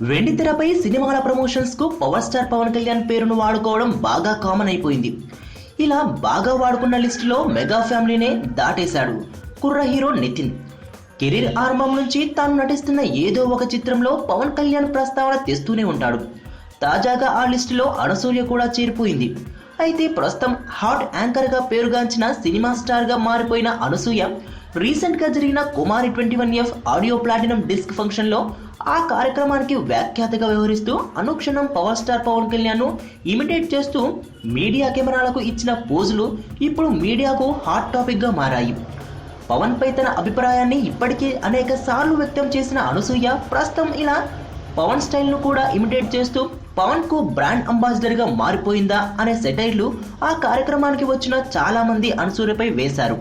వెండితెరపై సినిమాల ప్రమోషన్స్ కు power star Pawan Kalyan పేరును వాడుకోవడం బాగా కామన్ అయిపోయింది. ఇలా బాగా వాడుకున్న లిస్టులో మెగా ఫ్యామిలీనే దాటేశాడు కుర్ర హీరో నితిన్. కెరీర్ ఆరంభం నుంచి తాను నటిస్తున్న ఏదో ఒక చిత్రంలో పవన్ కళ్యాణ్ ప్రస్తావన తెస్తూనే ఉంటాడు. తాజాగా ఆ లిస్టులో అనసూయ కూడా చేరిపోయింది. అయితే ప్రస్తుతం హాట్ యాంకర్ గా పేరుగాంచిన సినిమా స్టార్ గా మారిపోయిన అనసూయ రీసెంట్ గా జరిగిన Kumari 21F audio platinum disc function లో ఆ కార్యక్రమానికి వ్యాఖ్యాతగా వ్యవహరిస్తూ అనుక్షణం పవర్ స్టార్ పవన్ కళ్యాణ్ ను ఇమిటేట్ చేస్తూ మీడియా కెమెరాలకు ఇచ్చిన పోజులు ఇప్పుడు మీడియాకు హాట్ టాపిక్ గా మారాయి. పవన్ పై తన అభిప్రాయాన్ని ఇప్పటికే అనేక సార్లు వ్యక్తం చేసిన అనసూయ ప్రస్తుతం ఇలా పవన్ స్టైల్ ను కూడా ఇమిటేట్ చేస్తూ పవన్ కు బ్రాండ్ అంబాసిడర్ గా మారిపోయిందా అనే సెటైర్లు ఆ కార్యక్రమానికి వచ్చిన చాలా మంది అనసూయపై వేశారు.